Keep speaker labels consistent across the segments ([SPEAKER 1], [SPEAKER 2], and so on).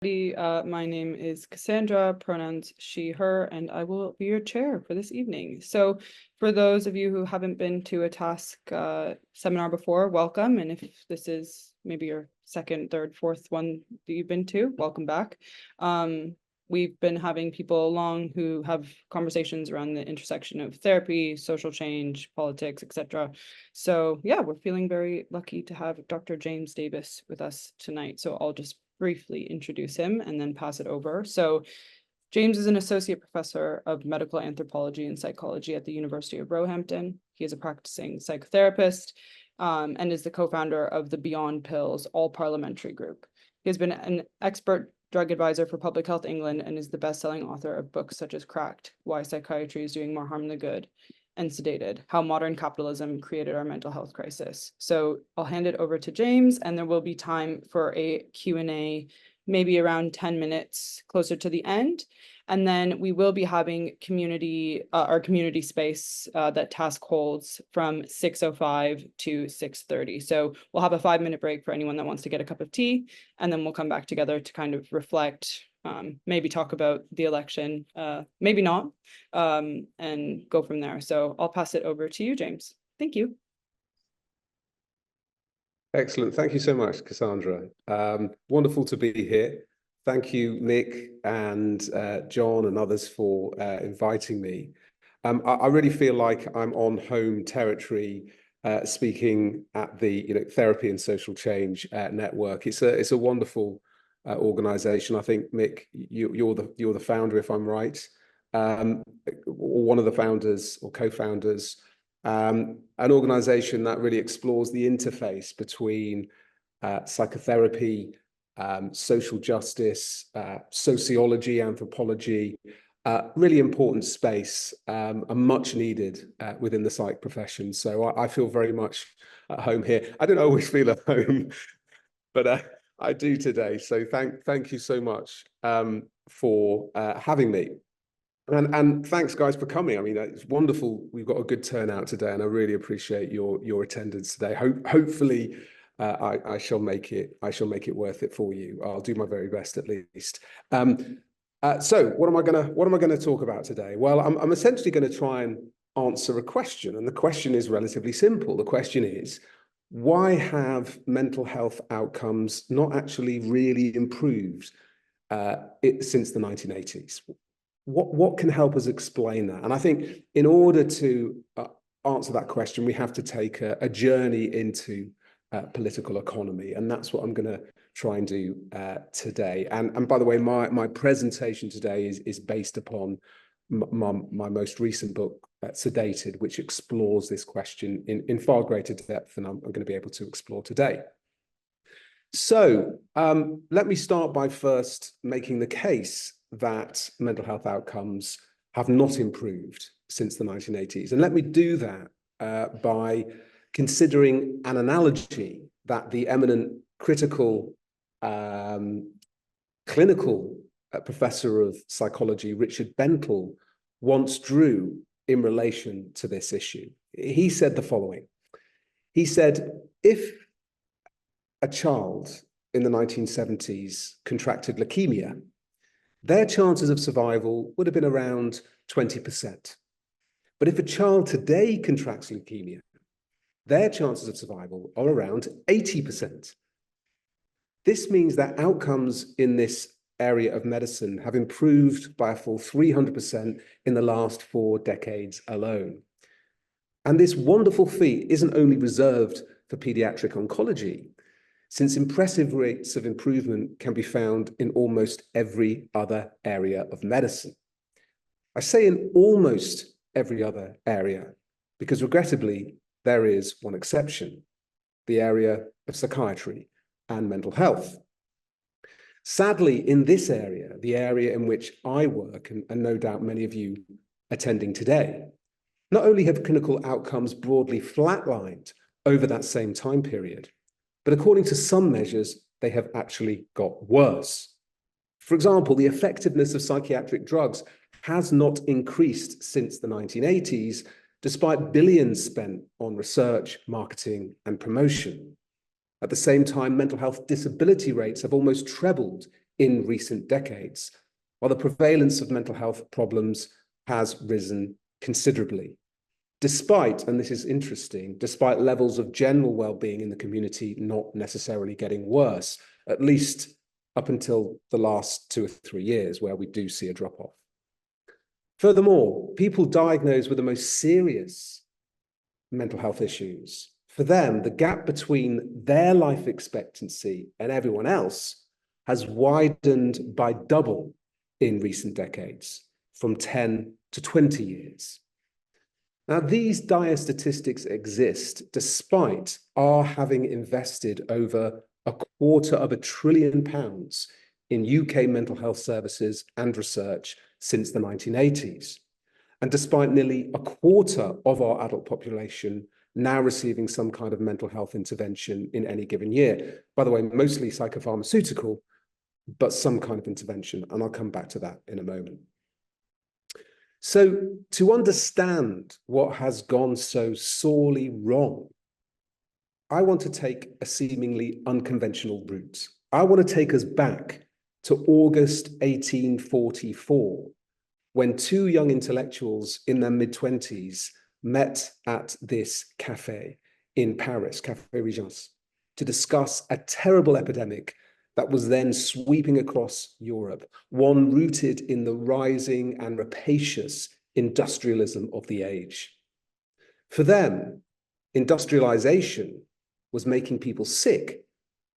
[SPEAKER 1] My name is Cassandra, pronouns she, her, and I will be your chair for this evening. So for those of you who haven't been to a task seminar before, welcome. And if this is maybe your second, third, fourth one that you've been to, welcome back. We've been having people along who have conversations around the intersection of therapy, social change, politics, etc. So yeah, we're feeling very lucky to have Dr. James Davies with us tonight. So I'll just briefly introduce him and then pass it over. So James is an associate professor of medical anthropology and psychology at the University of Roehampton. He is a practicing psychotherapist and is the co-founder of the Beyond Pills All-Parliamentary Group. He has been an expert drug advisor for Public Health England and is the best-selling author of books such as Cracked, Why Psychiatry is Doing More Harm Than Good, and Sedated, How Modern Capitalism Created Our Mental Health Crisis. So I'll hand it over to James, and there will be time for a Q&A, maybe around 10 minutes closer to the end. And then we will be having our community space that task holds from 6:05 to 6:30. So we'll have a 5-minute break for anyone that wants to get a cup of tea, and then we'll come back together to kind of reflect, maybe talk about the election, maybe not, and go from there. So I'll pass it over to you, James. Thank you.
[SPEAKER 2] Excellent. Thank you so much, Cassandra. Wonderful to be here. Thank you, Nick and John and others for inviting me. I really feel like I'm on home territory speaking at the Therapy and Social Change Network. It's a wonderful organization. I think, Mick, you're the founder, if I'm right, or one of the founders or co-founders. An organization that really explores the interface between psychotherapy, social justice, sociology, anthropology, really important space, and much needed within the psych profession. So I feel very much at home here. I don't always feel at home, but I do today. So thank you so much for having me. And thanks, guys, for coming. I mean, it's wonderful. We've got a good turnout today, and I really appreciate your attendance today. Hopefully, I shall make it worth it for you. I'll do my very best, at least. So, what am I gonna talk about today? Well, I'm essentially going to try and answer a question, and the question is relatively simple. The question is, why have mental health outcomes not actually really improved since the 1980s? What can help us explain that? And I think in order to answer that question, we have to take a journey into political economy. And that's what I'm going to try and do today. And by the way, my presentation today is based upon my most recent book, Sedated, which explores this question in far greater depth than I'm going to be able to explore today. So let me start by first making the case that mental health outcomes have not improved since the 1980s. And let me do that by considering an analogy that the eminent critical clinical professor of psychology, Richard Bentle, once drew in relation to this issue. He said the following. He said, if a child in the 1970s contracted leukemia, their chances of survival would have been around 20%. But if a child today contracts leukemia, their chances of survival are around 80%. This means that outcomes in this area of medicine have improved by a full 300% in the last 4 decades alone. And this wonderful feat isn't only reserved for pediatric oncology, since impressive rates of improvement can be found in almost every other area of medicine. I say in almost every other area, because regrettably, there is one exception, the area of psychiatry and mental health. Sadly, in this area, the area in which I work, and no doubt many of you attending today, not only have clinical outcomes broadly flatlined over that same time period, but according to some measures, they have actually got worse. For example, the effectiveness of psychiatric drugs has not increased since the 1980s, despite billions spent on research, marketing, and promotion. At the same time, mental health disability rates have almost trebled in recent decades, while the prevalence of mental health problems has risen considerably. Despite, and this is interesting, despite levels of general well-being in the community not necessarily getting worse, at least up until the last 2 or 3 years, where we do see a drop-off. Furthermore, people diagnosed with the most serious mental health issues, for them, the gap between their life expectancy and everyone else has widened by double in recent decades, from 10 to 20 years. Now, these dire statistics exist despite our having invested over £250 billion in UK mental health services and research since the 1980s, and despite nearly a quarter of our adult population now receiving some kind of mental health intervention in any given year. By the way, mostly psychopharmaceutical, but some kind of intervention, and I'll come back to that in a moment. So, to understand what has gone so sorely wrong, I want to take a seemingly unconventional route. I want to take us back to August 1844, when 2 young intellectuals in their mid-20s met at this cafe in Paris, Café Régence, to discuss a terrible epidemic that was then sweeping across Europe, one rooted in the rising and rapacious industrialism of the age. For them, industrialization was making people sick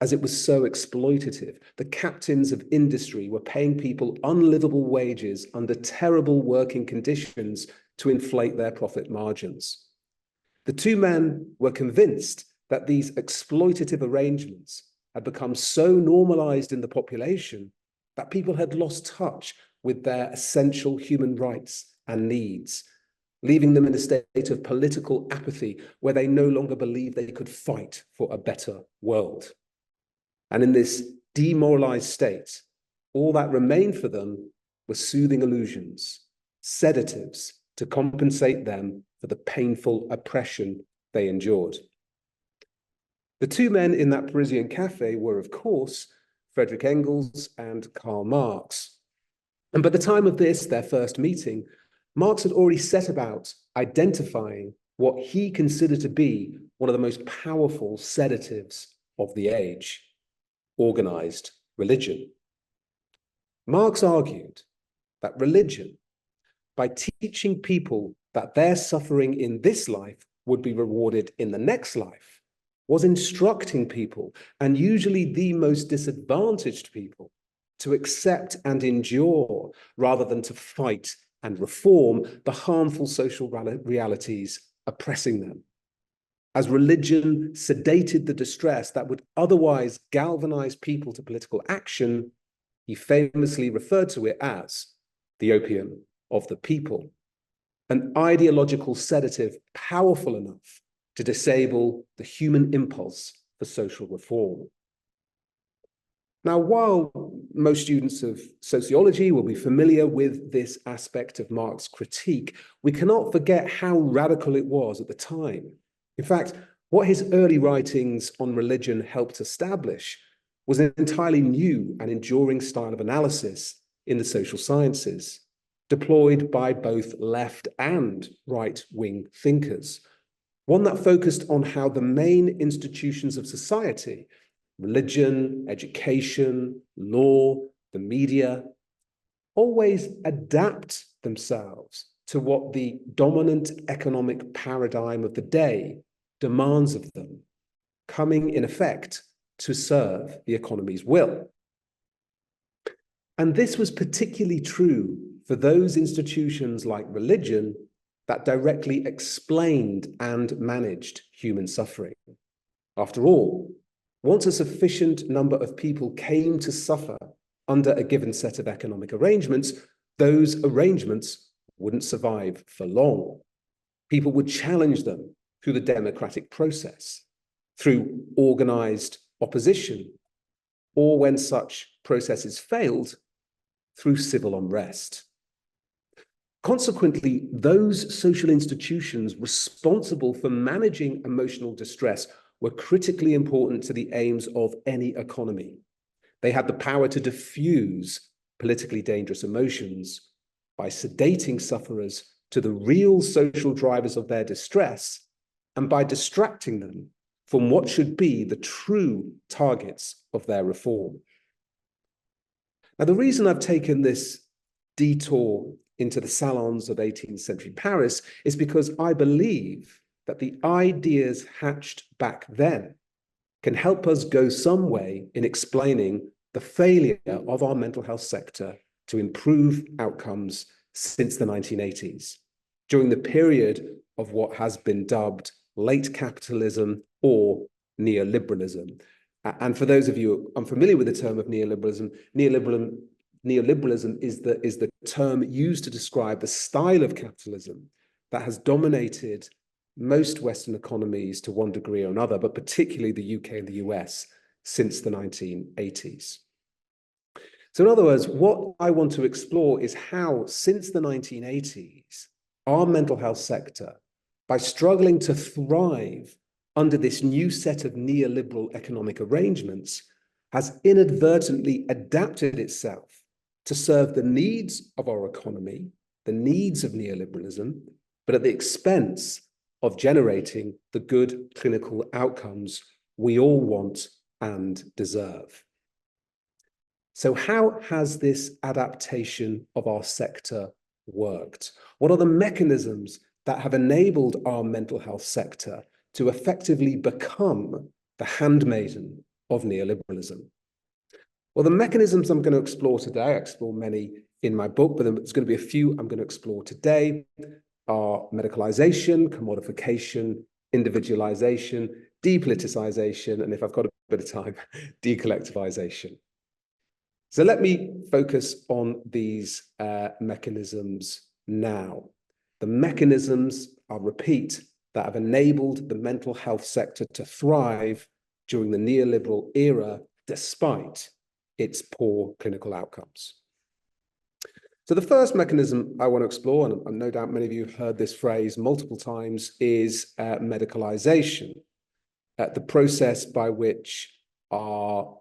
[SPEAKER 2] as it was so exploitative. The captains of industry were paying people unlivable wages under terrible working conditions to inflate their profit margins. The 2 men were convinced that these exploitative arrangements had become so normalized in the population that people had lost touch with their essential human rights and needs, leaving them in a state of political apathy where they no longer believed they could fight for a better world. And in this demoralized state, all that remained for them were soothing illusions, sedatives to compensate them for the painful oppression they endured. The 2 men in that Parisian cafe were, of course, Friedrich Engels and Karl Marx. And by the time of this, their first meeting, Marx had already set about identifying what he considered to be one of the most powerful sedatives of the age: organized religion. Marx argued that religion, by teaching people that their suffering in this life would be rewarded in the next life, was instructing people, and usually the most disadvantaged people, to accept and endure rather than to fight and reform the harmful social realities oppressing them. As religion sedated the distress that would otherwise galvanize people to political action, he famously referred to it as the opium of the people, an ideological sedative powerful enough to disable the human impulse for social reform. Now, while most students of sociology will be familiar with this aspect of Marx's critique, we cannot forget how radical it was at the time. In fact, what his early writings on religion helped establish was an entirely new and enduring style of analysis in the social sciences, deployed by both left and right-wing thinkers, one that focused on how the main institutions of society, religion, education, law, the media, always adapt themselves to what the dominant economic paradigm of the day demands of them, coming in effect to serve the economy's will. And this was particularly true for those institutions like religion that directly explained and managed human suffering. After all, once a sufficient number of people came to suffer under a given set of economic arrangements, those arrangements wouldn't survive for long. People would challenge them through the democratic process, through organized opposition, or when such processes failed, through civil unrest. Consequently, those social institutions responsible for managing emotional distress were critically important to the aims of any economy. They had the power to diffuse politically dangerous emotions by sedating sufferers to the real social drivers of their distress and by distracting them from what should be the true targets of their reform. Now, the reason I've taken this detour into the salons of 18th century Paris is because I believe that the ideas hatched back then can help us go some way in explaining the failure of our mental health sector to improve outcomes since the 1980s, during the period of what has been dubbed late capitalism or neoliberalism. And for those of you unfamiliar with the term of neoliberalism, neoliberalism is the term used to describe the style of capitalism that has dominated most Western economies to one degree or another, but particularly the UK and the US since the 1980s. So in other words, what I want to explore is how, since the 1980s, our mental health sector, by struggling to thrive under this new set of neoliberal economic arrangements, has inadvertently adapted itself to serve the needs of our economy, the needs of neoliberalism, but at the expense of generating the good clinical outcomes we all want and deserve. So how has this adaptation of our sector worked? What are the mechanisms that have enabled our mental health sector to effectively become the handmaiden of neoliberalism? Well, the mechanisms I'm going to explore today, I explore many in my book, but there's going to be a few I'm going to explore today, are medicalization, commodification, individualization, depoliticization, and if I've got a bit of time, decollectivization. So let me focus on these mechanisms now. The mechanisms, I'll repeat, that have enabled the mental health sector to thrive during the neoliberal era, despite its poor clinical outcomes. So the first mechanism I want to explore, and no doubt many of you have heard this phrase multiple times, is medicalization, the process by which our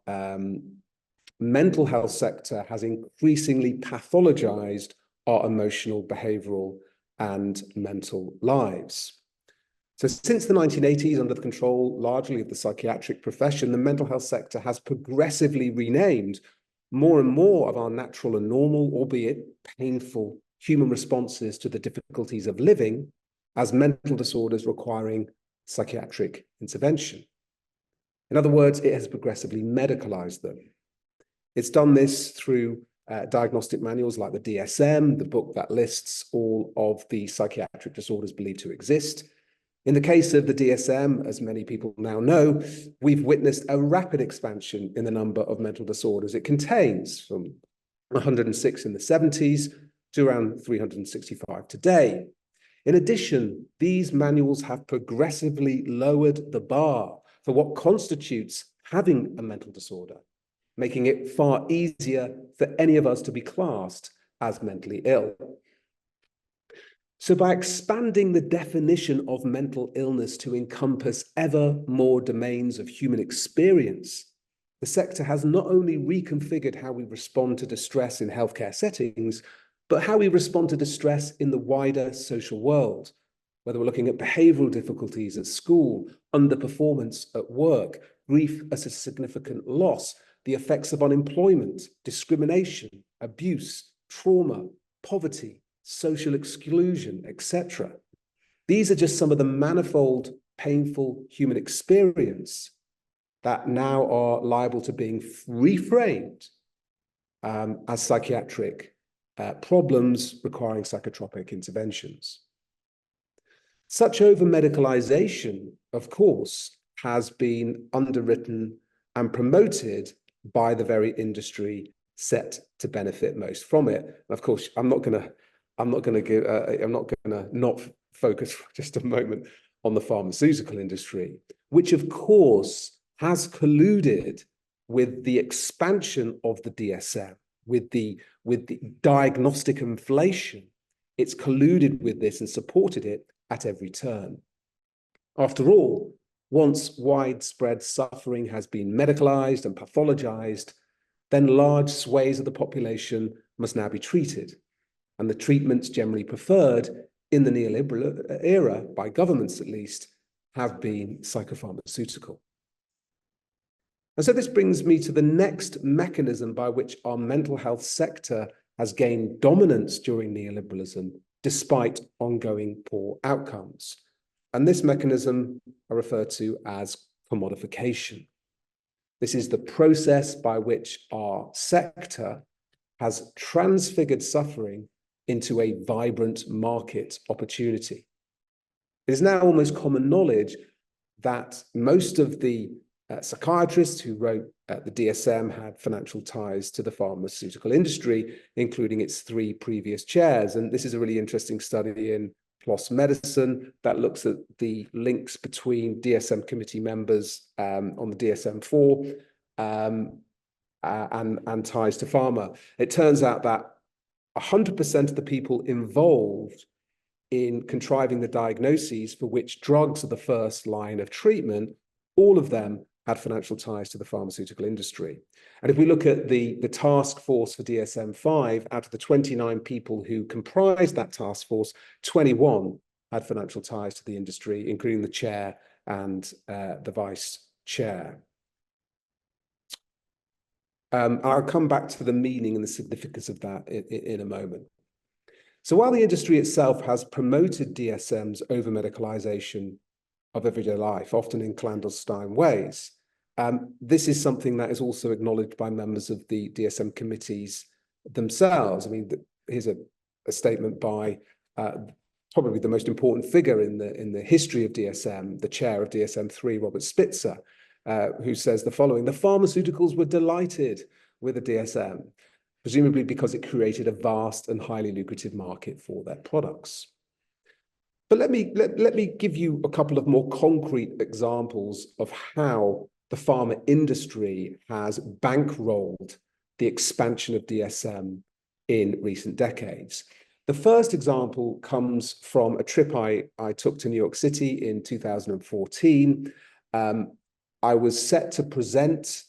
[SPEAKER 2] mental health sector has increasingly pathologized our emotional, behavioral, and mental lives. So since the 1980s, under the control largely of the psychiatric profession, the mental health sector has progressively renamed more and more of our natural and normal, albeit painful, human responses to the difficulties of living as mental disorders requiring psychiatric intervention. In other words, it has progressively medicalized them. It's done this through diagnostic manuals like the DSM, the book that lists all of the psychiatric disorders believed to exist. In the case of the DSM, as many people now know, we've witnessed a rapid expansion in the number of mental disorders it contains, from 106 in the 70s to around 365 today. In addition, these manuals have progressively lowered the bar for what constitutes having a mental disorder, making it far easier for any of us to be classed as mentally ill. So by expanding the definition of mental illness to encompass ever more domains of human experience, the sector has not only reconfigured how we respond to distress in healthcare settings, but how we respond to distress in the wider social world, whether we're looking at behavioral difficulties at school, underperformance at work, grief as a significant loss, the effects of unemployment, discrimination, abuse, trauma, poverty, social exclusion, etc. These are just some of the manifold, painful human experience that now are liable to being reframed as psychiatric problems requiring psychotropic interventions. Such over-medicalization, of course, has been underwritten and promoted by the very industry set to benefit most from it. And of course, I'm not going to not focus for just a moment on the pharmaceutical industry, which of course has colluded with the expansion of the DSM, with the diagnostic inflation. It's colluded with this and supported it at every turn. After all, once widespread suffering has been medicalized and pathologized, then large swathes of the population must now be treated. And the treatments generally preferred in the neoliberal era, by governments at least, have been psychopharmaceutical. And so this brings me to the next mechanism by which our mental health sector has gained dominance during neoliberalism, despite ongoing poor outcomes. And this mechanism I refer to as commodification. This is the process by which our sector has transfigured suffering into a vibrant market opportunity. It is now almost common knowledge that most of the psychiatrists who wrote the DSM had financial ties to the pharmaceutical industry, including its 3 previous chairs. And this is a really interesting study in PLOS Medicine that looks at the links between DSM committee members on the DSM-4 and ties to pharma. It turns out that 100% of the people involved in contriving the diagnoses for which drugs are the first line of treatment, all of them had financial ties to the pharmaceutical industry. And if we look at the task force for DSM-5, out of the 29 people who comprised that task force, 21 had financial ties to the industry, including the chair and the vice chair. I'll come back to the meaning and the significance of that in a moment. So while the industry itself has promoted DSMs over medicalization of everyday life, often in clandestine ways, this is something that is also acknowledged by members of the DSM committees themselves. I mean, here's a statement by probably the most important figure in the history of DSM, the chair of DSM-3, Robert Spitzer, who says the following: "The pharmaceuticals were delighted with the DSM, presumably because it created a vast and highly lucrative market for their products." But let me give you a couple of more concrete examples of how the pharma industry has bankrolled the expansion of DSM in recent decades. The first example comes from a trip I took to New York City in 2014. I was set to present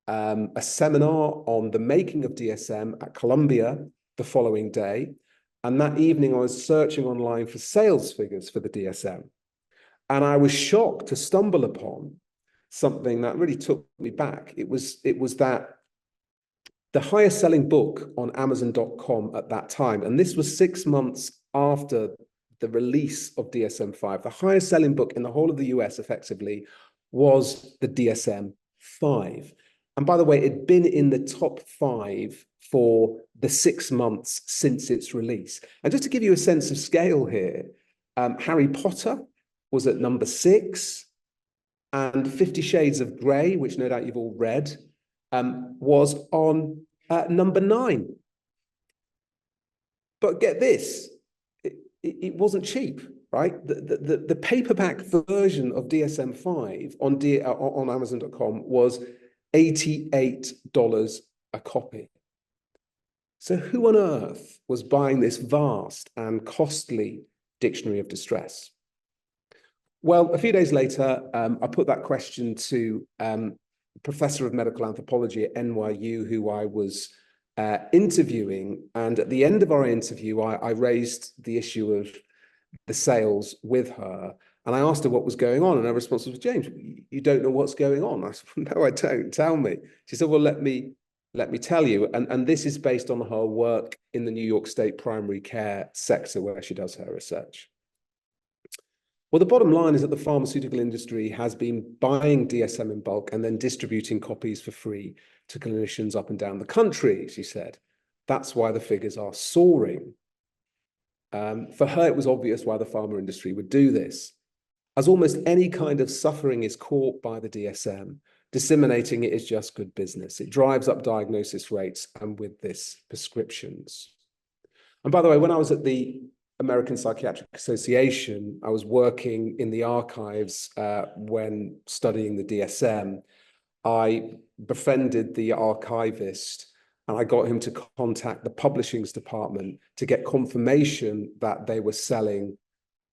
[SPEAKER 2] a seminar on the making of DSM at Columbia the following day. And that evening, I was searching online for sales figures for the DSM. And I was shocked to stumble upon something that really took me back. It was that the highest selling book on Amazon.com at that time, and this was 6 months after the release of DSM-5, the highest selling book in the whole of the US effectively was the DSM-5. And by the way, it'd been in the top 5 for the 6 months since its release. And just to give you a sense of scale here, Harry Potter was at number 6, and 50 Shades of Grey, which no doubt you've all read, was on number 9. But get this, it wasn't cheap, right? The paperback version of DSM-5 on Amazon.com was $88 a copy. So who on earth was buying this vast and costly dictionary of distress? Well, a few days later, I put that question to a professor of medical anthropology at NYU, who I was interviewing. And at the end of our interview, I raised the issue of the sales with her. And I asked her what was going on. And her response was, "James, you don't know what's going on." I said, "No, I don't. Tell me." She said, "Well, let me tell you." And this is based on her work in the New York State primary care sector, where she does her research. Well, the bottom line is that the pharmaceutical industry has been buying DSM in bulk and then distributing copies for free to clinicians up and down the country, she said. That's why the figures are soaring. For her, it was obvious why the pharma industry would do this. As almost any kind of suffering is caught by the DSM, disseminating it is just good business. It drives up diagnosis rates, and with this, prescriptions. And by the way, when I was at the American Psychiatric Association, I was working in the archives when studying the DSM. I befriended the archivist, and I got him to contact the publishing's department to get confirmation that they were selling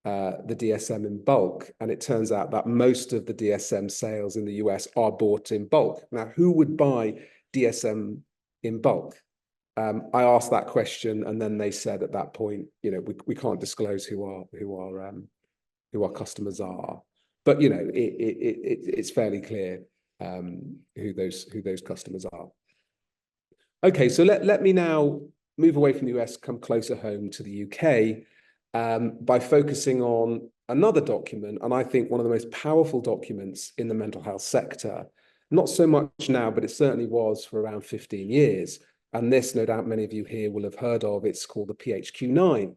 [SPEAKER 2] the DSM in bulk. And it turns out that most of the DSM sales in the US are bought in bulk. Now, who would buy DSM in bulk? I asked that question, and then they said at that point, we can't disclose who our customers are, but it's fairly clear who those customers are. Okay, so let me now move away from the US, come closer home to the UK, by focusing on another document, and I think one of the most powerful documents in the mental health sector. Not so much now, but it certainly was for around 15 years. And this, no doubt, many of you here will have heard of. It's called the PHQ-9.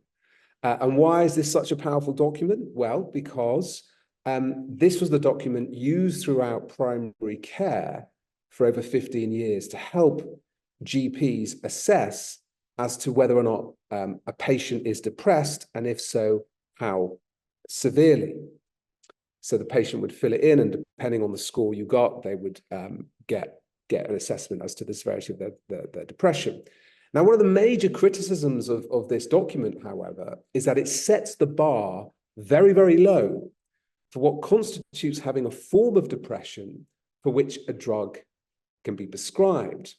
[SPEAKER 2] And why is this such a powerful document? Well, because this was the document used throughout primary care for over 15 years to help GPs assess as to whether or not a patient is depressed, and if so, how severely. So the patient would fill it in, and depending on the score you got, they would get an assessment as to the severity of their depression. Now, one of the major criticisms of this document, however, is that it sets the bar very, very low for what constitutes having a form of depression for which a drug can be prescribed.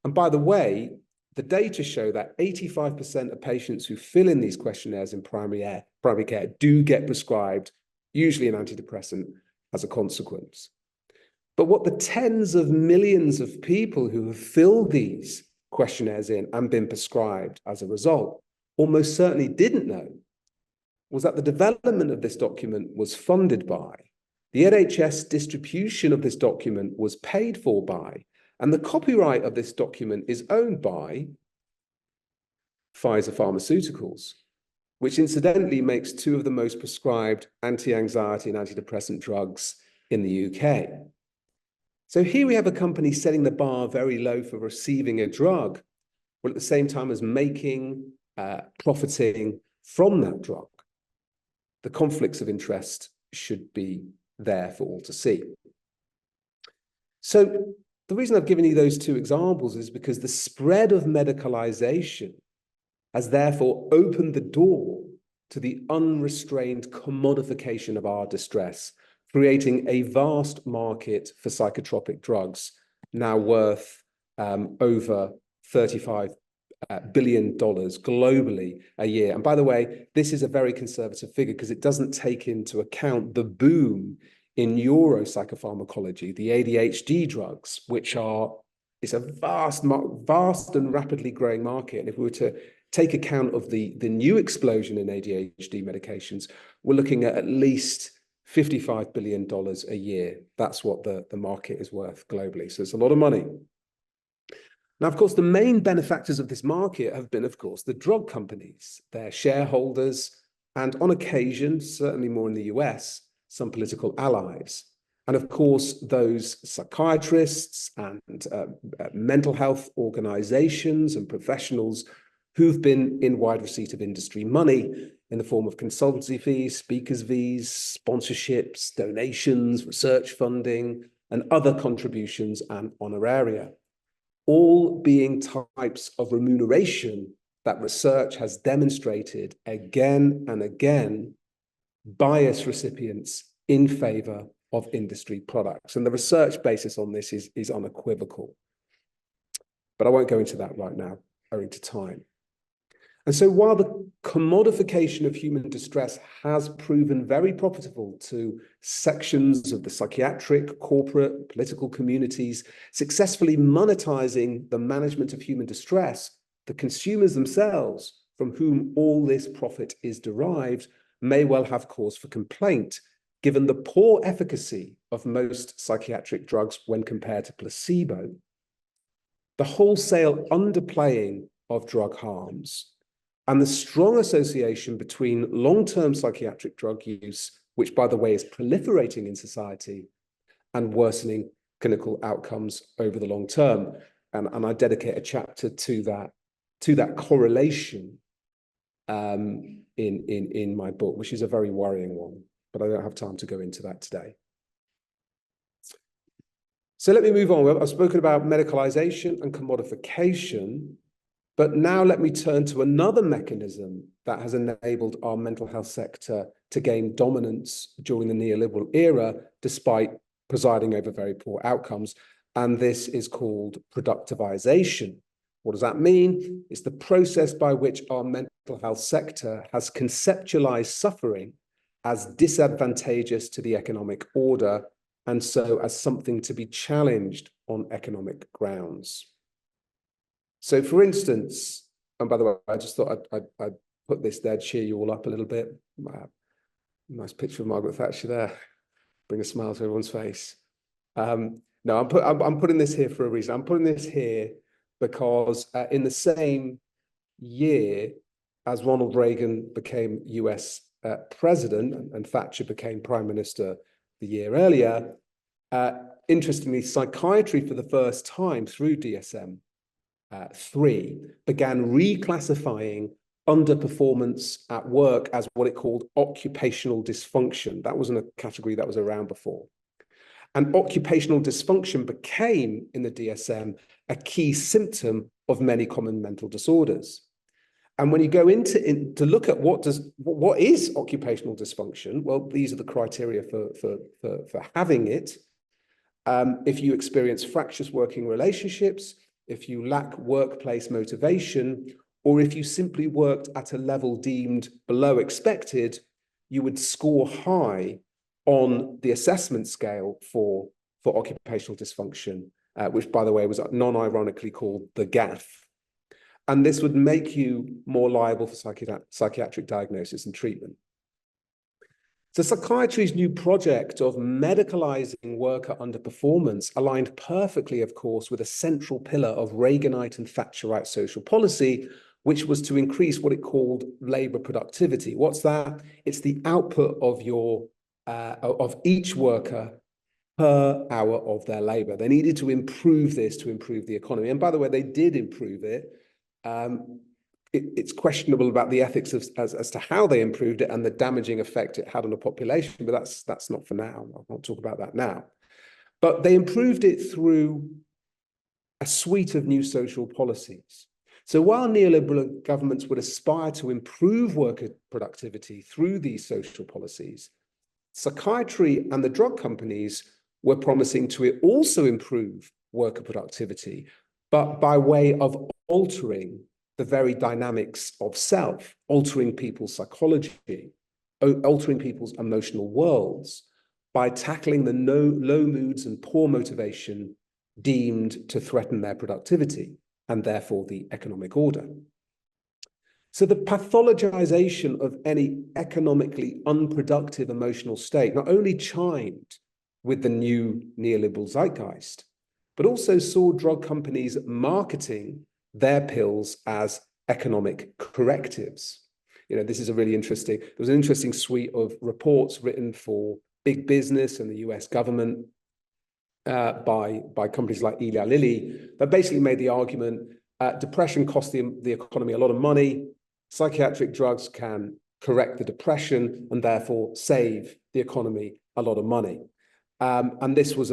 [SPEAKER 2] And by the way, the data show that 85% of patients who fill in these questionnaires in primary care do get prescribed, usually an antidepressant, as a consequence. But what the tens of millions of people who have filled these questionnaires in and been prescribed as a result almost certainly didn't know was that the development of this document was funded by, the NHS distribution of this document was paid for by, and the copyright of this document is owned by Pfizer Pharmaceuticals, which incidentally makes two of the most prescribed anti-anxiety and antidepressant drugs in the UK. So here we have a company setting the bar very low for receiving a drug, while at the same time as making, profiting from that drug. The conflicts of interest should be there for all to see. So the reason I've given you those two examples is because the spread of medicalization has therefore opened the door to the unrestrained commodification of our distress, creating a vast market for psychotropic drugs, now worth over $35 billion globally a year. And by the way, this is a very conservative figure because it doesn't take into account the boom in neuropsychopharmacology, the ADHD drugs, which it's a vast and rapidly growing market. And if we were to take account of the new explosion in ADHD medications, we're looking at least $55 billion a year. That's what the market is worth globally. So it's a lot of money. Now, of course, the main benefactors of this market have been, of course, the drug companies, their shareholders, and on occasion, certainly more in the US, some political allies. And of course, those psychiatrists and mental health organizations and professionals who've been in wide receipt of industry money in the form of consultancy fees, speakers' fees, sponsorships, donations, research funding, and other contributions and honoraria, all being types of remuneration that research has demonstrated again and again bias recipients in favor of industry products. And the research basis on this is unequivocal. But I won't go into that right now, owing to time. And so while the commodification of human distress has proven very profitable to sections of the psychiatric, corporate, political communities, successfully monetizing the management of human distress, the consumers themselves, from whom all this profit is derived, may well have cause for complaint, given the poor efficacy of most psychiatric drugs when compared to placebo, the wholesale underplaying of drug harms, and the strong association between long-term psychiatric drug use, which, by the way, is proliferating in society, and worsening clinical outcomes over the long term. And I dedicate a chapter to that correlation in my book, which is a very worrying one, but I don't have time to go into that today. So let me move on. I've spoken about medicalization and commodification, but now let me turn to another mechanism that has enabled our mental health sector to gain dominance during the neoliberal era, despite presiding over very poor outcomes. and this is called productivization. What does that mean? It's the process by which our mental health sector has conceptualized suffering as disadvantageous to the economic order, and so as something to be challenged on economic grounds. So, for instance, and by the way, I just thought I'd put this there to cheer you all up a little bit. Nice picture of Margaret Thatcher there. Bring a smile to everyone's face. No, I'm putting this here for a reason. I'm putting this here because in the same year as Ronald Reagan became US president and Thatcher became prime minister the year earlier, interestingly, psychiatry for the first time through DSM-3 began reclassifying underperformance at work as what it called occupational dysfunction. That wasn't a category that was around before. And occupational dysfunction became, in the DSM, a key symptom of many common mental disorders. And when you go to look at what is occupational dysfunction, well, these are the criteria for having it. If you experience fractious working relationships, if you lack workplace motivation, or if you simply worked at a level deemed below expected, you would score high on the assessment scale for occupational dysfunction, which, by the way, was non-ironically called the GAF. And this would make you more liable for psychiatric diagnosis and treatment. So psychiatry's new project of medicalizing worker underperformance aligned perfectly, of course, with a central pillar of Reaganite and Thatcherite social policy, which was to increase what it called labor productivity. What's that? It's the output of of each worker per hour of their labor. They needed to improve this to improve the economy. And by the way, they did improve it. It's questionable about the ethics as to how they improved it and the damaging effect it had on the population, but that's not for now. I'll not talk about that now. But they improved it through a suite of new social policies. So while neoliberal governments would aspire to improve worker productivity through these social policies, psychiatry and the drug companies were promising to also improve worker productivity, but by way of altering the very dynamics of self, altering people's psychology, altering people's emotional worlds, by tackling the low moods and poor motivation deemed to threaten their productivity and therefore the economic order. So the pathologization of any economically unproductive emotional state not only chimed with the new neoliberal zeitgeist, but also saw drug companies marketing their pills as economic correctives. You know, this is a really interesting, there was an interesting suite of reports written for big business and the US government by companies like Eli Lilly that basically made the argument, depression costs the economy a lot of money, psychiatric drugs can correct the depression and therefore save the economy a lot of money. And this was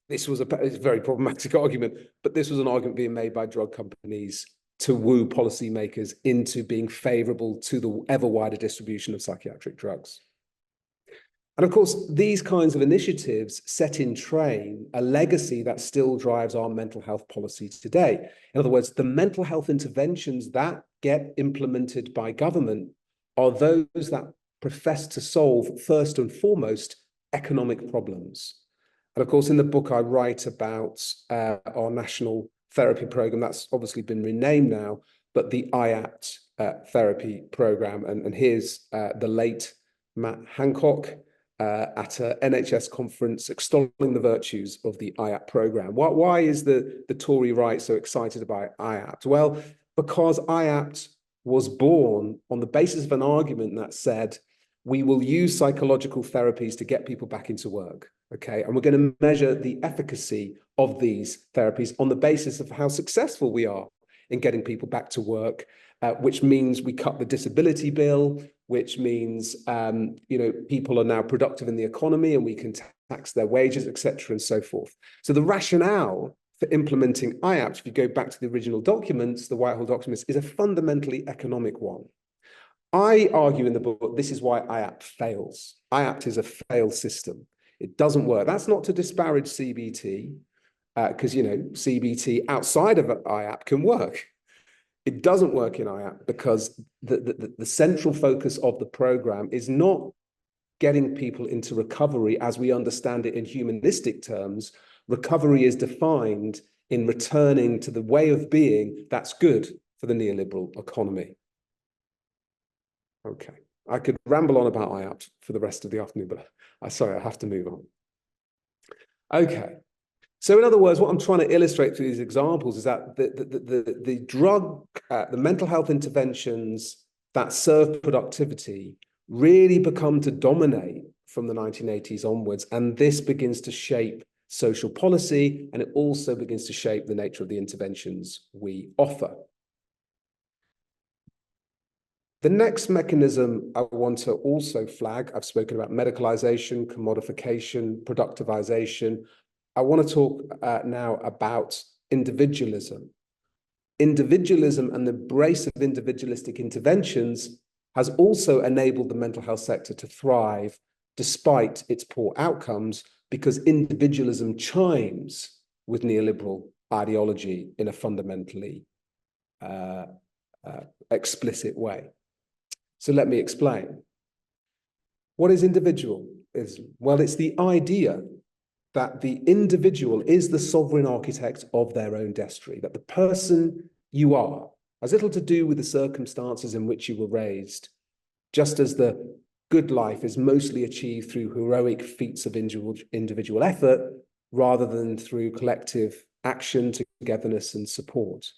[SPEAKER 2] it's a very problematic argument, but this was an argument being made by drug companies to woo policymakers into being favorable to the ever wider distribution of psychiatric drugs. And of course, these kinds of initiatives set in train a legacy that still drives our mental health policy today. In other words, the mental health interventions that get implemented by government are those that profess to solve, first and foremost, economic problems. And of course, in the book, I write about our national therapy program. That's obviously been renamed now, but the IAPT therapy program. And here's the late Matt Hancock at an NHS conference extolling the virtues of the IAPT program. Why is the Tory right so excited about IAPT? Well, because IAPT was born on the basis of an argument that said, we will use psychological therapies to get people back into work, okay? And we're going to measure the efficacy of these therapies on the basis of how successful we are in getting people back to work, which means we cut the disability bill, which means people are now productive in the economy and we can tax their wages, etc., and so forth. So the rationale for implementing IAPT, if you go back to the original documents, the Whitehall documents, is a fundamentally economic one. I argue in the book, this is why IAPT fails. IAPT is a failed system. It doesn't work. That's not to disparage CBT. because, CBT outside of IAP can work. It doesn't work in IAP because the central focus of the program is not getting people into recovery as we understand it in humanistic terms. Recovery is defined in returning to the way of being that's good for the neoliberal economy. Okay, I could ramble on about IAP for the rest of the afternoon, but sorry, I have to move on. Okay, so in other words, what I'm trying to illustrate through these examples is that the mental health interventions that serve productivity really become to dominate from the 1980s onwards, and this begins to shape social policy, and it also begins to shape the nature of the interventions we offer. The next mechanism I want to also flag, I've spoken about medicalization, commodification, productivization. I want to talk now about individualism. Individualism and the embrace of individualistic interventions has also enabled the mental health sector to thrive despite its poor outcomes, because individualism chimes with neoliberal ideology in a fundamentally explicit way. So let me explain. What is individualism? Well, it's the idea that the individual is the sovereign architect of their own destiny, that the person you are has little to do with the circumstances in which you were raised, just as the good life is mostly achieved through heroic feats of individual effort rather than through collective action, togetherness, and support.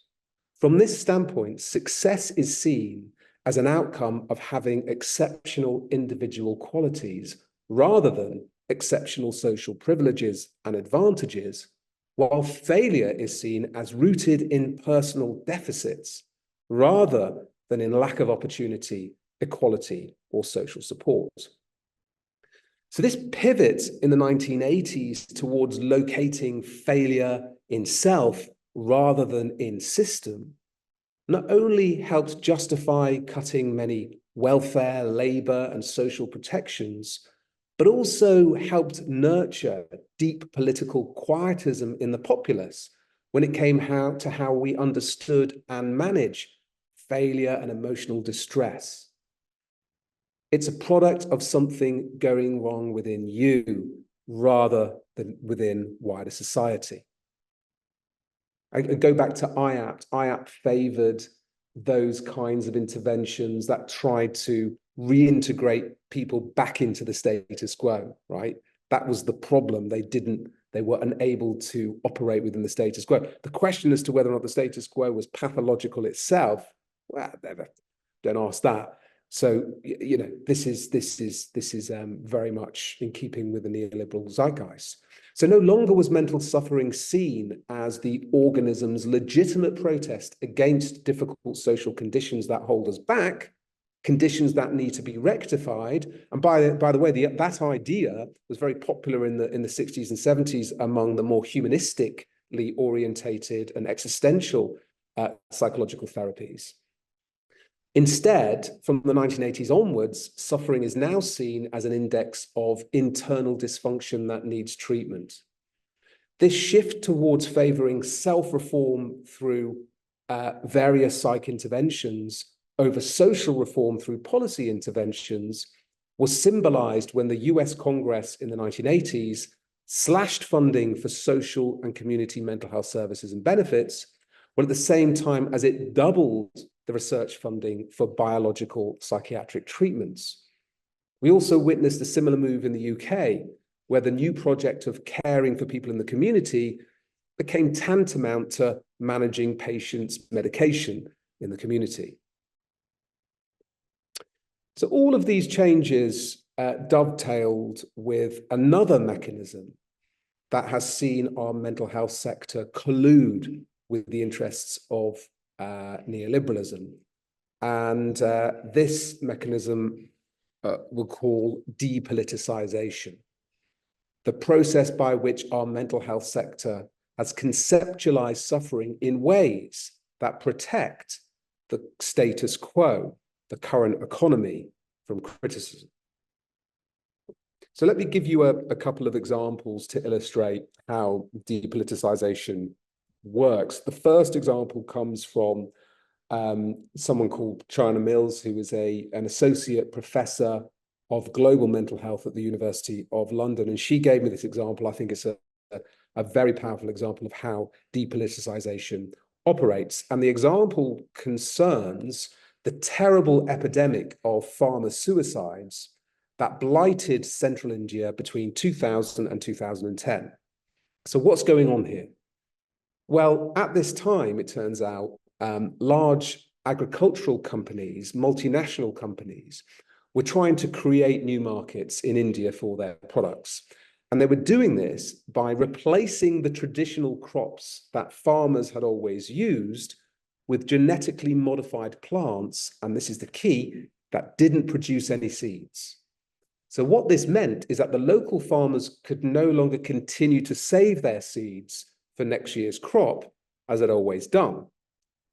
[SPEAKER 2] From this standpoint, success is seen as an outcome of having exceptional individual qualities rather than exceptional social privileges and advantages, while failure is seen as rooted in personal deficits rather than in lack of opportunity, equality, or social support. So this pivot in the 1980s towards locating failure in self rather than in system not only helped justify cutting many welfare, labor, and social protections, but also helped nurture deep political quietism in the populace when it came to how we understood and manage failure and emotional distress. It's a product of something going wrong within you rather than within wider society. I go back to IAPT. IAPT favored those kinds of interventions that tried to reintegrate people back into the status quo, right? That was the problem. They were unable to operate within the status quo. The question as to whether or not the status quo was pathological itself, well, don't ask that. So, this is very much in keeping with the neoliberal zeitgeist. So no longer was mental suffering seen as the organism's legitimate protest against difficult social conditions that hold us back, conditions that need to be rectified. And by the way, that idea was very popular in the 60s and 70s among the more humanistically orientated and existential psychological therapies. Instead, from the 1980s onwards, suffering is now seen as an index of internal dysfunction that needs treatment. This shift towards favoring self-reform through various psych interventions over social reform through policy interventions was symbolized when the US Congress in the 1980s slashed funding for social and community mental health services and benefits, while at the same time as it doubled the research funding for biological psychiatric treatments. We also witnessed a similar move in the UK, where the new project of caring for people in the community became tantamount to managing patients' medication in the community. So all of these changes dovetailed with another mechanism that has seen our mental health sector collude with the interests of neoliberalism. And this mechanism we'll call depoliticization, the process by which our mental health sector has conceptualized suffering in ways that protect the status quo, the current economy, from criticism. So let me give you a couple of examples to illustrate how depoliticization works. The first example comes from someone called China Mills, who is an associate professor of global mental health at the University of London. And she gave me this example. I think it's a very powerful example of how depoliticization operates. And the example concerns the terrible epidemic of farmer suicides that blighted central India between 2000 and 2010. So what's going on here? Well, at this time, it turns out, large agricultural companies, multinational companies, were trying to create new markets in India for their products. And they were doing this by replacing the traditional crops that farmers had always used with genetically modified plants, and this is the key, that didn't produce any seeds. So what this meant is that the local farmers could no longer continue to save their seeds for next year's crop, as they'd always done.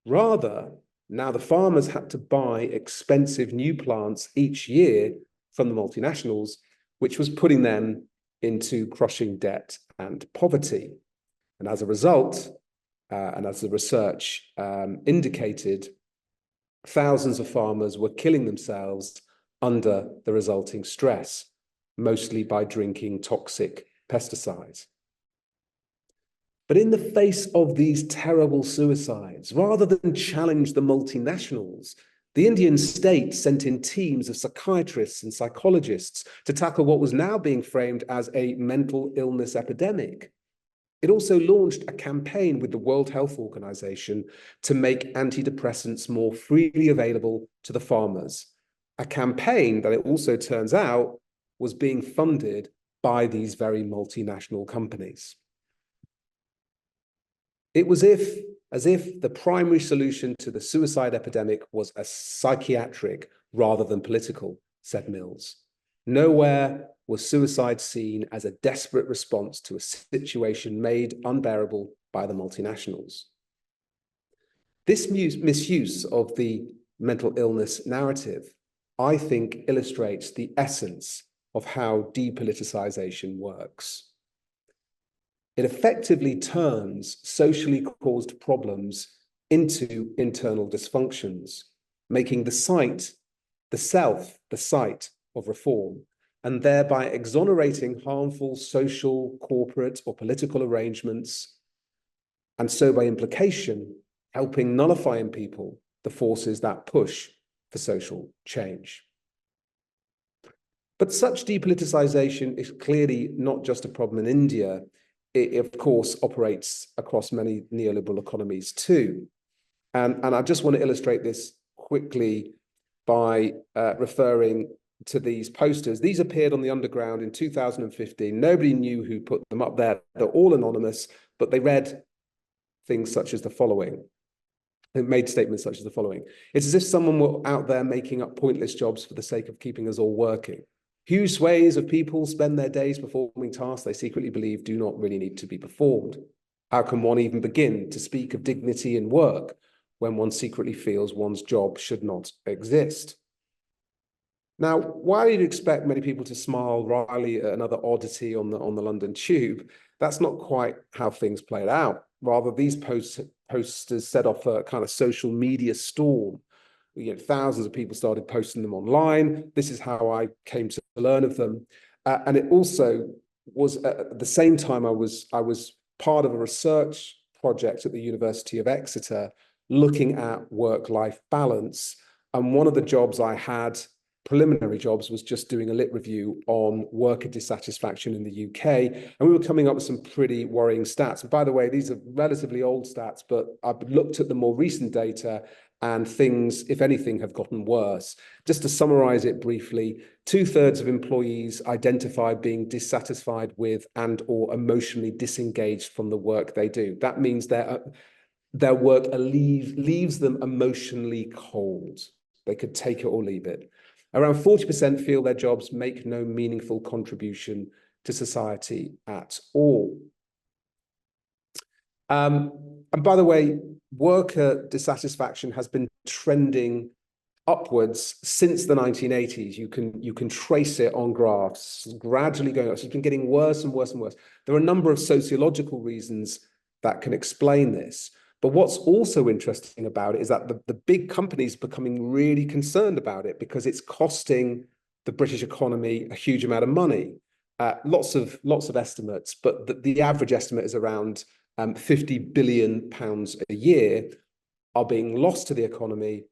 [SPEAKER 2] Rather, now the farmers had to buy expensive new plants each year from the multinationals, which was putting them into crushing debt and poverty. And as a result, and as the research indicated, thousands of farmers were killing themselves under the resulting stress, mostly by drinking toxic pesticides. But in the face of these terrible suicides, rather than challenge the multinationals, the Indian state sent in teams of psychiatrists and psychologists to tackle what was now being framed as a mental illness epidemic. It also launched a campaign with the World Health Organization to make antidepressants more freely available to the farmers. A campaign that it also turns out was being funded by these very multinational companies. It was as if the primary solution to the suicide epidemic was a psychiatric rather than political, said Mills. Nowhere was suicide seen as a desperate response to a situation made unbearable by the multinationals. This misuse of the mental illness narrative, I think, illustrates the essence of how depoliticization works. It effectively turns socially caused problems into internal dysfunctions, making the self, the site of reform, and thereby exonerating harmful social, corporate, or political arrangements, and so by implication, helping nullify in people the forces that push for social change. But such depoliticization is clearly not just a problem in India. It, of course, operates across many neoliberal economies too. And I just want to illustrate this quickly by referring to these posters. These appeared on the Underground in 2015. Nobody knew who put them up there. They're all anonymous, but they read things such as the following. It made statements such as the following. It's as if someone were out there making up pointless jobs for the sake of keeping us all working. Huge swathes of people spend their days performing tasks they secretly believe do not really need to be performed. How can one even begin to speak of dignity in work when one secretly feels one's job should not exist? Now, while you'd expect many people to smile wryly at another oddity on the London Tube, that's not quite how things played out. Rather, these posters set off a kind of social media storm. Thousands of people started posting them online. This is how I came to learn of them. And it also was at the same time I was part of a research project at the University of Exeter looking at work-life balance. And one of the jobs I had, preliminary jobs, was just doing a lit review on worker dissatisfaction in the UK. And we were coming up with some pretty worrying stats. And by the way, these are relatively old stats, but I've looked at the more recent data and things, if anything, have gotten worse. Just to summarize it briefly, 2/3 of employees identified being dissatisfied with and or emotionally disengaged from the work they do. That means their work leaves them emotionally cold. They could take it or leave it. Around 40% feel their jobs make no meaningful contribution to society at all. And by the way, worker dissatisfaction has been trending upwards since the 1980s. You can trace it on graphs, gradually going up. So it's been getting worse and worse and worse. There are a number of sociological reasons that can explain this. But what's also interesting about it is that the big companies are becoming really concerned about it because it's costing the British economy a huge amount of money. Lots of estimates, but the average estimate is around £50 billion a year are being lost to the economy,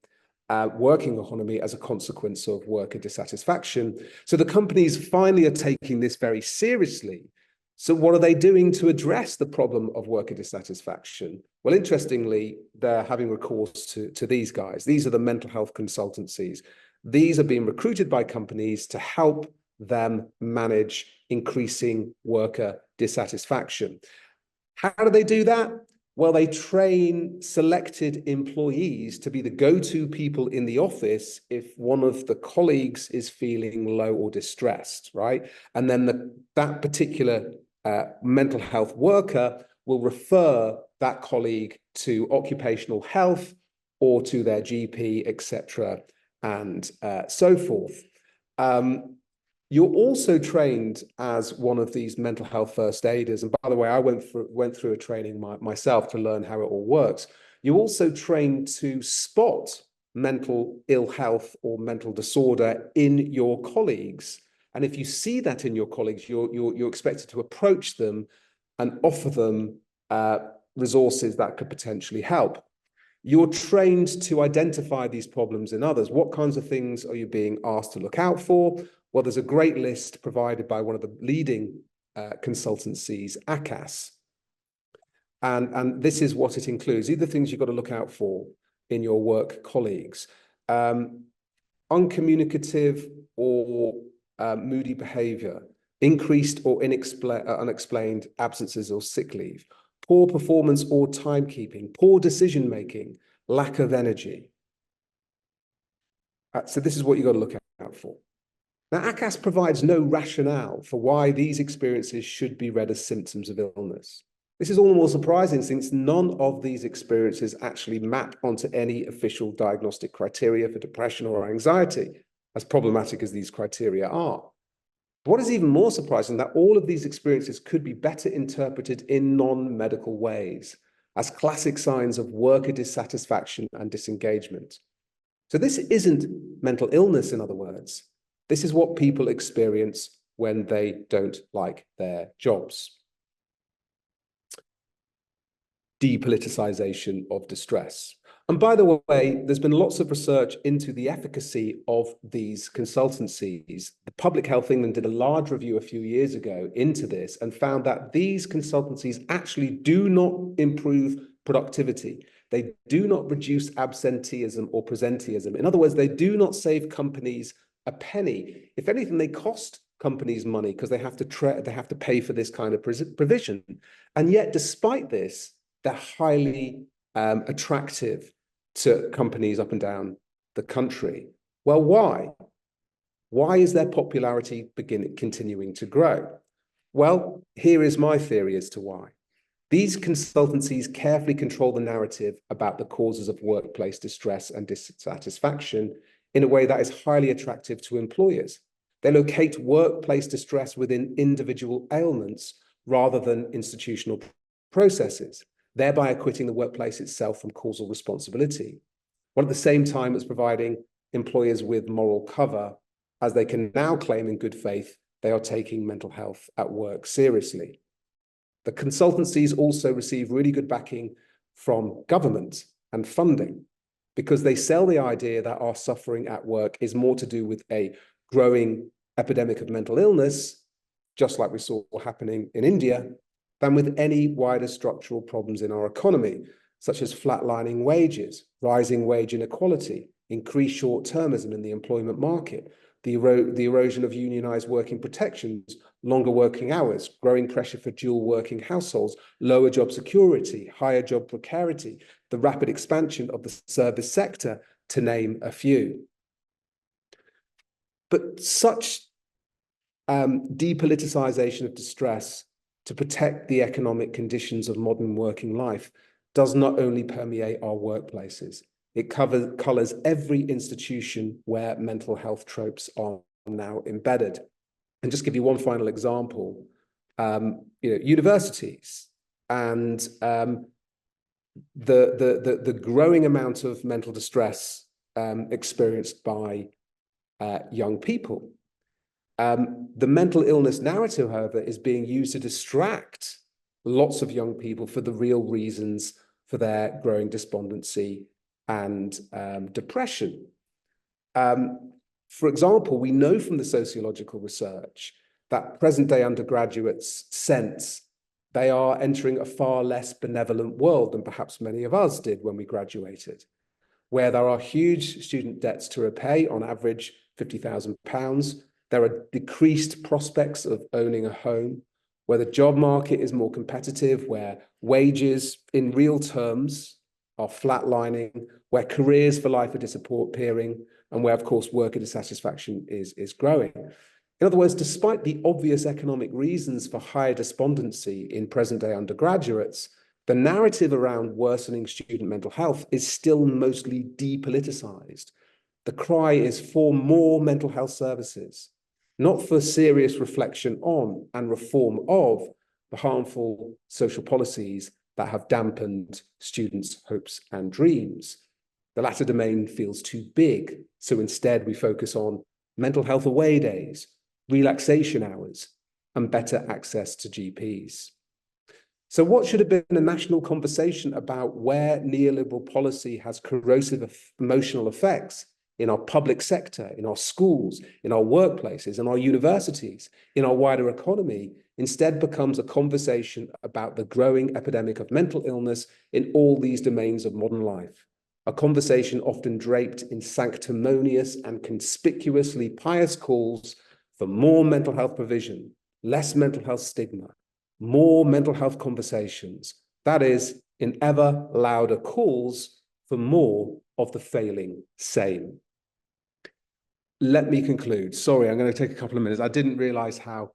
[SPEAKER 2] working economy, as a consequence of worker dissatisfaction. So the companies finally are taking this very seriously. So what are they doing to address the problem of worker dissatisfaction? Well, interestingly, they're having recourse to these guys. These are the mental health consultancies. These are being recruited by companies to help them manage increasing worker dissatisfaction. How do they do that? Well, they train selected employees to be the go-to people in the office if one of the colleagues is feeling low or distressed, right? And then that particular mental health worker will refer that colleague to occupational health or to their GP, etc., and so forth. You're also trained as one of these mental health first aiders. And by the way, I went through a training myself to learn how it all works. You're also trained to spot mental ill health or mental disorder in your colleagues. And if you see that in your colleagues, you're expected to approach them and offer them resources that could potentially help. You're trained to identify these problems in others. What kinds of things are you being asked to look out for? Well, there's a great list provided by one of the leading consultancies, ACAS. And this is what it includes. These are the things you've got to look out for in your work colleagues. Uncommunicative or moody behavior, increased or unexplained absences or sick leave, poor performance or timekeeping, poor decision-making, lack of energy. So this is what you've got to look out for. Now, ACAS provides no rationale for why these experiences should be read as symptoms of illness. This is all the more surprising since none of these experiences actually map onto any official diagnostic criteria for depression or anxiety, as problematic as these criteria are. What is even more surprising is that all of these experiences could be better interpreted in non-medical ways, as classic signs of worker dissatisfaction and disengagement. So this isn't mental illness, in other words. This is what people experience when they don't like their jobs. Depoliticization of distress. And by the way, there's been lots of research into the efficacy of these consultancies. The Public Health England did a large review a few years ago into this and found that these consultancies actually do not improve productivity. They do not reduce absenteeism or presenteeism. In other words, they do not save companies a penny. If anything, they cost companies money because they have to pay for this kind of provision. And yet, despite this, they're highly attractive to companies up and down the country. Well, why? Why is their popularity continuing to grow? Well, here is my theory as to why. These consultancies carefully control the narrative about the causes of workplace distress and dissatisfaction in a way that is highly attractive to employers. They locate workplace distress within individual ailments rather than institutional processes, thereby acquitting the workplace itself from causal responsibility, while at the same time it's providing employers with moral cover, as they can now claim in good faith they are taking mental health at work seriously. The consultancies also receive really good backing from government and funding because they sell the idea that our suffering at work is more to do with a growing epidemic of mental illness, just like we saw happening in India, than with any wider structural problems in our economy, such as flatlining wages, rising wage inequality, increased short-termism in the employment market, the erosion of unionized working protections, longer working hours, growing pressure for dual working households, lower job security, higher job precarity, the rapid expansion of the service sector, to name a few. But such depoliticization of distress to protect the economic conditions of modern working life does not only permeate our workplaces. It colors every institution where mental health tropes are now embedded. And just give you one final example, universities and the growing amount of mental distress experienced by young people. The mental illness narrative, however, is being used to distract lots of young people for the real reasons for their growing despondency and depression. For example, we know from the sociological research that present-day undergraduates sense they are entering a far less benevolent world than perhaps many of us did when we graduated, where there are huge student debts to repay, on average £50,000. There are decreased prospects of owning a home, where the job market is more competitive, where wages in real terms are flatlining, where careers for life are disappearing, and where, of course, worker dissatisfaction is growing. In other words, despite the obvious economic reasons for higher despondency in present-day undergraduates, the narrative around worsening student mental health is still mostly depoliticized. The cry is for more mental health services, not for serious reflection on and reform of the harmful social policies that have dampened students' hopes and dreams. The latter domain feels too big, so instead we focus on mental health away days, relaxation hours, and better access to GPs. So what should have been a national conversation about where neoliberal policy has corrosive emotional effects in our public sector, in our schools, in our workplaces, in our universities, in our wider economy, instead becomes a conversation about the growing epidemic of mental illness in all these domains of modern life. A conversation often draped in sanctimonious and conspicuously pious calls for more mental health provision, less mental health stigma, more mental health conversations, that is, in ever louder calls for more of the failing sane. Let me conclude. Sorry, I'm going to take a couple of minutes. I didn't realize how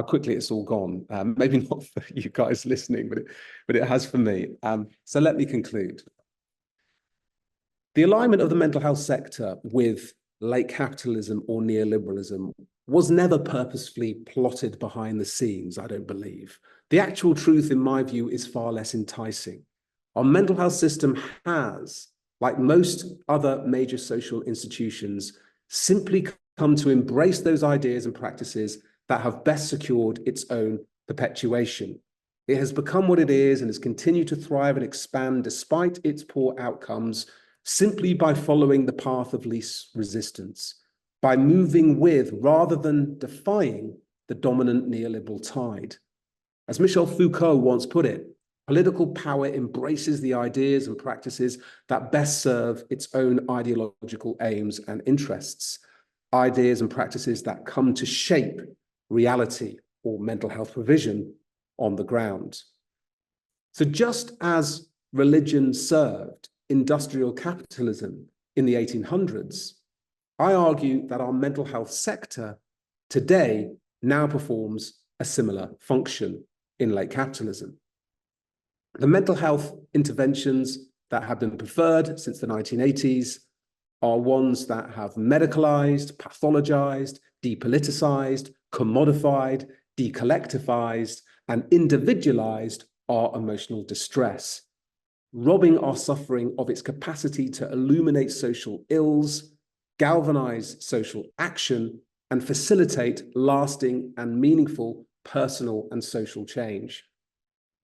[SPEAKER 2] quickly it's all gone. Maybe not for you guys listening, but it has for me. So let me conclude. The alignment of the mental health sector with late capitalism or neoliberalism was never purposefully plotted behind the scenes, I don't believe. The actual truth, in my view, is far less enticing. Our mental health system has, like most other major social institutions, simply come to embrace those ideas and practices that have best secured its own perpetuation. It has become what it is and has continued to thrive and expand despite its poor outcomes, simply by following the path of least resistance, by moving with rather than defying the dominant neoliberal tide. As Michel Foucault once put it, political power embraces the ideas and practices that best serve its own ideological aims and interests, ideas and practices that come to shape reality or mental health provision on the ground. So just as religion served industrial capitalism in the 1800s, I argue that our mental health sector today now performs a similar function in late capitalism. The mental health interventions that have been preferred since the 1980s are ones that have medicalized, pathologized, depoliticized, commodified, decollectivized, and individualized our emotional distress, robbing our suffering of its capacity to illuminate social ills, galvanize social action, and facilitate lasting and meaningful personal and social change.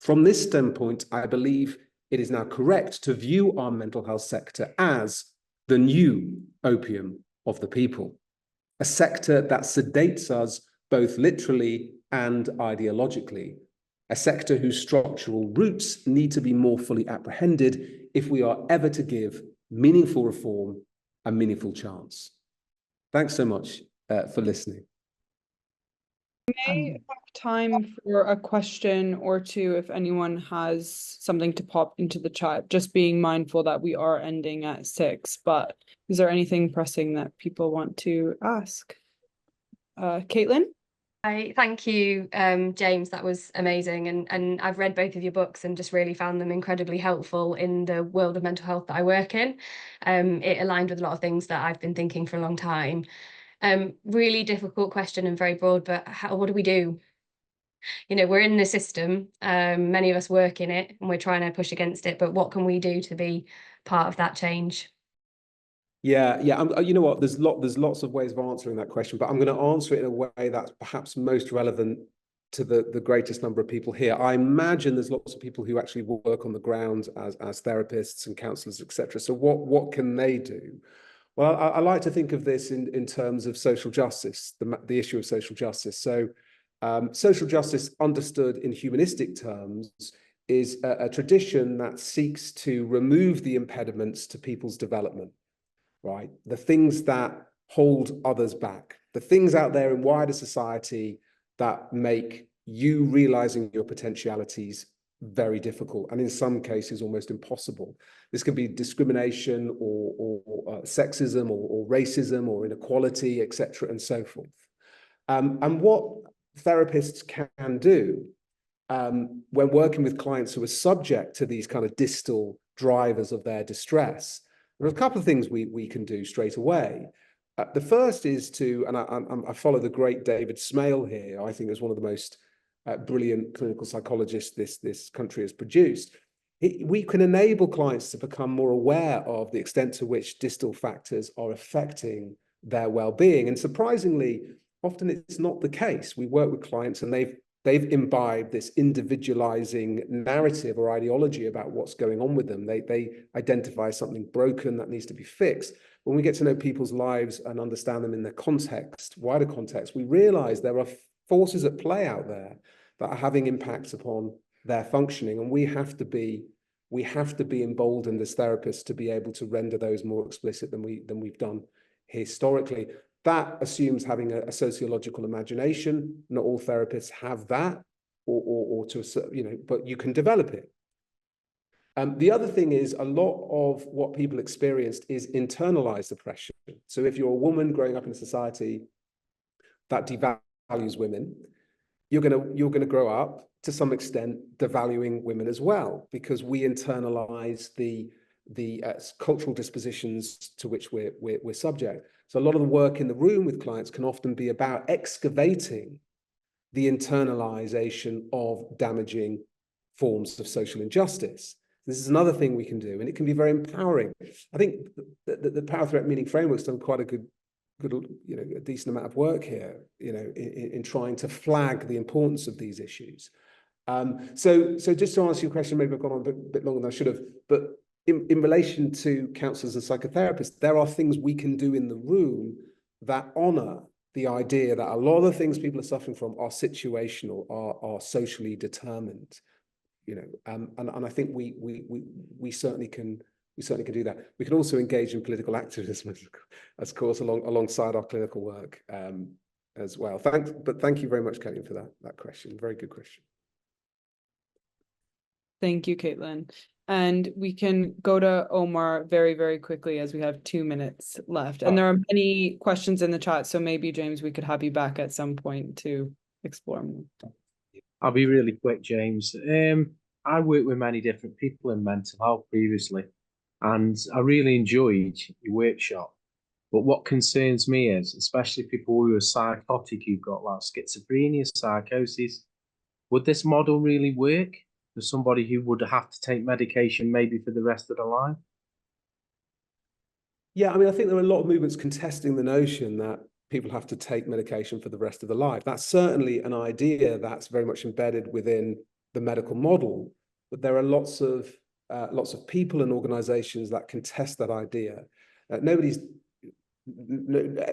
[SPEAKER 2] From this standpoint, I believe it is now correct to view our mental health sector as the new opium of the people, a sector that sedates us both literally and ideologically, a sector whose structural roots need to be more fully apprehended if we are ever to give meaningful reform a meaningful chance. Thanks so much for listening.
[SPEAKER 1] May have time for a question or two if anyone has something to pop into the chat, just being mindful that we are ending at 6, but is there anything pressing that people want to ask? Caitlin?
[SPEAKER 3] Thank you, James. That was amazing. And I've read both of your books and just really found them incredibly helpful in the world of mental health that I work in. It aligned with a lot of things that I've been thinking for a long time. Really difficult question and very broad, but what do we do? You know, we're in the system. Many of us work in it and we're trying to push against it, but what can we do to be part of that change?
[SPEAKER 2] Yeah, yeah. You know what? There's lots of ways of answering that question, but I'm going to answer it in a way that's perhaps most relevant to the greatest number of people here. I imagine there's lots of people who actually work on the ground as therapists and counselors, etc. So what can they do? Well, I like to think of this in terms of social justice, the issue of social justice. So social justice, understood in humanistic terms, is a tradition that seeks to remove the impediments to people's development. Right? The things that hold others back, the things out there in wider society that make you realizing your potentialities very difficult, and in some cases almost impossible. This can be discrimination or sexism or racism or inequality, etc., and so forth. And what therapists can do when working with clients who are subject to these kind of distal drivers of their distress, there are a couple of things we can do straight away. The first is to, and I follow the great David Smale here, I think is one of the most brilliant clinical psychologists this country has produced. We can enable clients to become more aware of the extent to which distal factors are affecting their well-being. And surprisingly, often it's not the case. We work with clients and they've imbibed this individualizing narrative or ideology about what's going on with them. They identify something broken that needs to be fixed. When we get to know people's lives and understand them in their context, wider context, we realize there are forces at play out there that are having impacts upon their functioning. And we have to be emboldened as therapists to be able to render those more explicit than we've done historically. That assumes having a sociological imagination. Not all therapists have that, or to but you can develop it. The other thing is a lot of what people experienced is internalized oppression. So if you're a woman growing up in a society that devalues women, you're gonna grow up to some extent devaluing women as well, because we internalize the cultural dispositions to which we're subject. So a lot of the work in the room with clients can often be about excavating the internalization of damaging forms of social injustice. This is another thing we can do, and it can be very empowering. I think the power threat meaning framework's done quite a good, a decent amount of work here, in trying to flag the importance of these issues. So just to answer your question, maybe I've gone on a bit longer than I should have, but in relation to counselors and psychotherapists, there are things we can do in the room that honor the idea that a lot of the things people are suffering from are situational, are socially determined, and I think we certainly can do that. We can also engage in political activism, of course, alongside our clinical work as well. Thank you very much, Caitlin, for that question. Very good question.
[SPEAKER 1] Thank you, Caitlin. And we can go to Omar very, very quickly as we have 2 minutes left. And there are many questions in the chat, so maybe, James, we could have you back at some point to explore more.
[SPEAKER 4] I'll be really quick, James. I worked with many different people in mental health previously, and I really enjoyed your workshop. But what concerns me is, especially people who are psychotic, who've got like schizophrenia, psychosis, would this model really work for somebody who would have to take medication maybe for the rest of their life?
[SPEAKER 2] Yeah, I mean, I think there are a lot of movements contesting the notion that people have to take medication for the rest of their life. That's certainly an idea that's very much embedded within the medical model, but there are lots of people and organizations that contest that idea.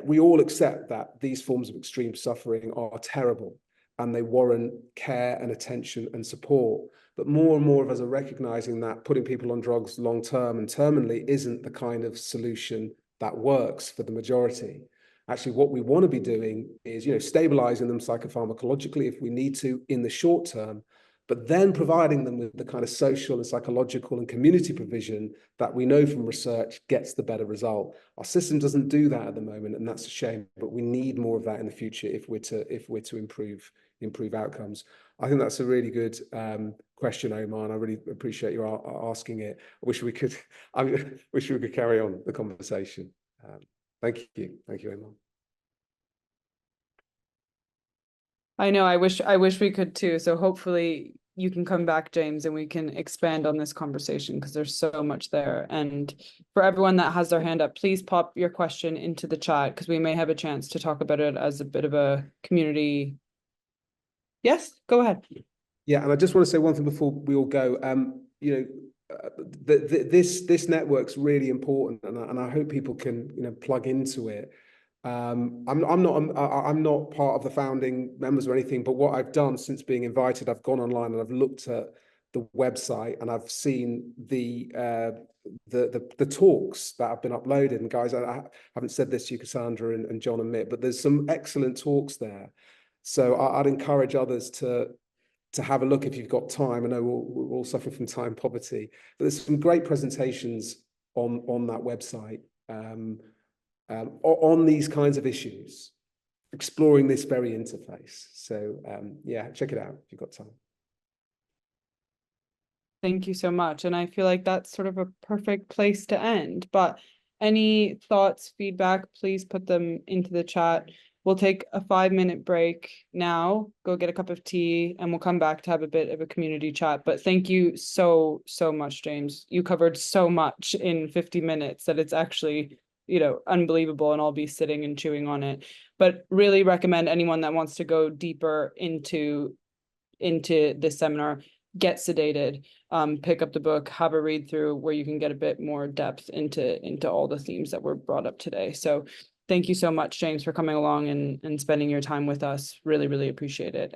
[SPEAKER 2] We all accept that these forms of extreme suffering are terrible and they warrant care and attention and support. But more and more of us are recognizing that putting people on drugs long-term and terminally isn't the kind of solution that works for the majority. Actually, what we want to be doing is, stabilizing them psychopharmacologically if we need to in the short term, but then providing them with the kind of social and psychological and community provision that we know from research gets the better result. Our system doesn't do that at the moment, and that's a shame, but we need more of that in the future if we're to improve outcomes. I think that's a really good question, Omar, and I really appreciate you asking it. I wish we could carry on the conversation. Thank you, Omar.
[SPEAKER 1] I know, I wish we could too. So hopefully you can come back, James, and we can expand on this conversation because there's so much there. And for everyone that has their hand up, please pop your question into the chat because we may have a chance to talk about it as a bit of a community. Yes, go ahead.
[SPEAKER 2] Yeah, and I just want to say one thing before we all go. This network's really important, and I hope people can plug into it. I'm not part of the founding members or anything, but what I've done since being invited, I've gone online and I've looked at the website and I've seen the talks that have been uploaded. And guys, I haven't said this to you, Cassandra and John and Mick, but there's some excellent talks there. So I'd encourage others to have a look if you've got time. I know we're all suffering from time poverty, but there's some great presentations on that website. On these kinds of issues, exploring this very interface. So yeah, check it out if you've got time.
[SPEAKER 1] Thank you so much. And I feel like that's sort of a perfect place to end. But any thoughts, feedback, please put them into the chat. We'll take a 5-minute break now, go get a cup of tea, and we'll come back to have a bit of a community chat. But thank you so much, James. You covered so much in 50 minutes that it's actually unbelievable, and I'll be sitting and chewing on it. But really recommend anyone that wants to go deeper into this seminar, get Sedated, pick up the book, have a read through where you can get a bit more depth into all the themes that were brought up today. So thank you so much, James, for coming along and spending your time with us. Really appreciate it.